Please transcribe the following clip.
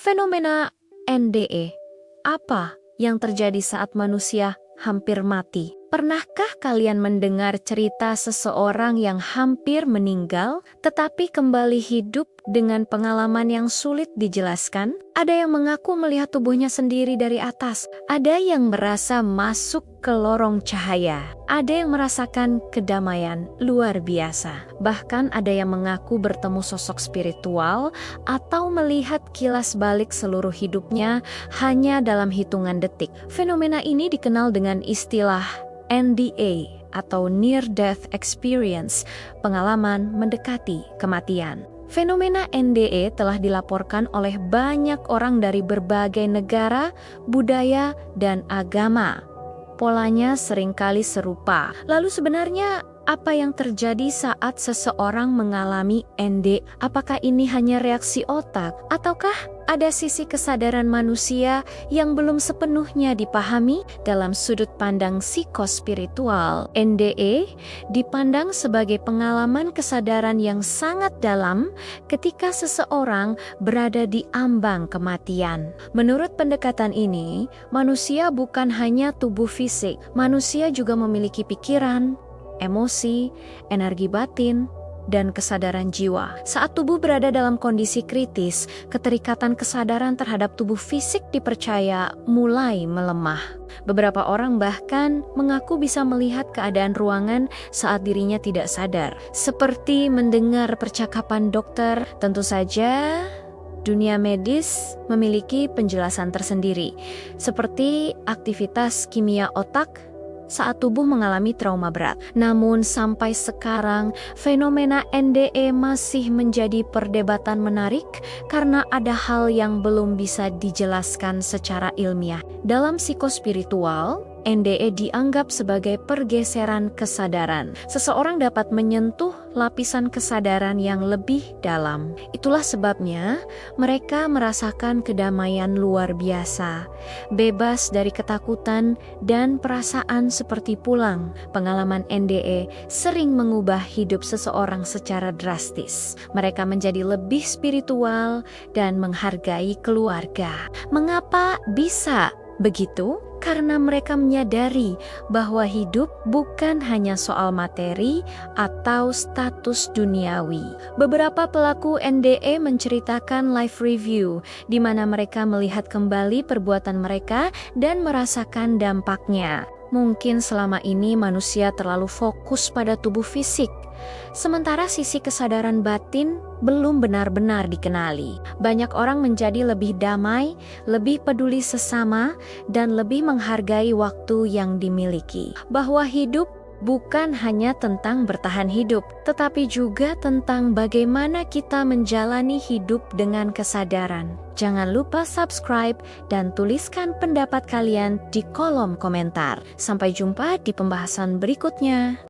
Fenomena NDE. Apa yang terjadi saat manusia hampir mati? Pernahkah kalian mendengar cerita seseorang yang hampir meninggal tetapi kembali hidup dengan pengalaman yang sulit dijelaskan? Ada yang mengaku melihat tubuhnya sendiri dari atas, ada yang merasa masuk ke lorong cahaya, ada yang merasakan kedamaian luar biasa. Bahkan ada yang mengaku bertemu sosok spiritual atau melihat kilas balik seluruh hidupnya hanya dalam hitungan detik. Fenomena ini dikenal dengan istilah NDE atau Near Death Experience, pengalaman mendekati kematian. Fenomena NDE telah dilaporkan oleh banyak orang dari berbagai negara, budaya, dan agama. Polanya seringkali serupa. Lalu sebenarnya apa yang terjadi saat seseorang mengalami NDE? Apakah ini hanya reaksi otak? Ataukah ada sisi kesadaran manusia yang belum sepenuhnya dipahami? Dalam sudut pandang psikospiritual, NDE dipandang sebagai pengalaman kesadaran yang sangat dalam ketika seseorang berada di ambang kematian. Menurut pendekatan ini, manusia bukan hanya tubuh fisik, manusia juga memiliki pikiran, emosi, energi batin, dan kesadaran jiwa. Saat tubuh berada dalam kondisi kritis, keterikatan kesadaran terhadap tubuh fisik dipercaya mulai melemah. Beberapa orang bahkan mengaku bisa melihat keadaan ruangan saat dirinya tidak sadar, seperti mendengar percakapan dokter. Tentu saja, dunia medis memiliki penjelasan tersendiri, seperti aktivitas kimia otak saat tubuh mengalami trauma berat. Namun sampai sekarang, fenomena NDE masih menjadi perdebatan menarik karena ada hal yang belum bisa dijelaskan secara ilmiah. Dalam psikospiritual, NDE dianggap sebagai pergeseran kesadaran. Seseorang dapat menyentuh lapisan kesadaran yang lebih dalam. Itulah sebabnya mereka merasakan kedamaian luar biasa, bebas dari ketakutan dan perasaan seperti pulang. Pengalaman NDE sering mengubah hidup seseorang secara drastis. Mereka menjadi lebih spiritual dan menghargai keluarga. Mengapa bisa begitu? Karena mereka menyadari bahwa hidup bukan hanya soal materi atau status duniawi. Beberapa pelaku NDE menceritakan live review di mana mereka melihat kembali perbuatan mereka dan merasakan dampaknya. Mungkin selama ini manusia terlalu fokus pada tubuh fisik, sementara sisi kesadaran batin belum benar-benar dikenali. Banyak orang menjadi lebih damai, lebih peduli sesama, dan lebih menghargai waktu yang dimiliki. Bahwa hidup bukan hanya tentang bertahan hidup, tetapi juga tentang bagaimana kita menjalani hidup dengan kesadaran. Jangan lupa subscribe dan tuliskan pendapat kalian di kolom komentar. Sampai jumpa di pembahasan berikutnya.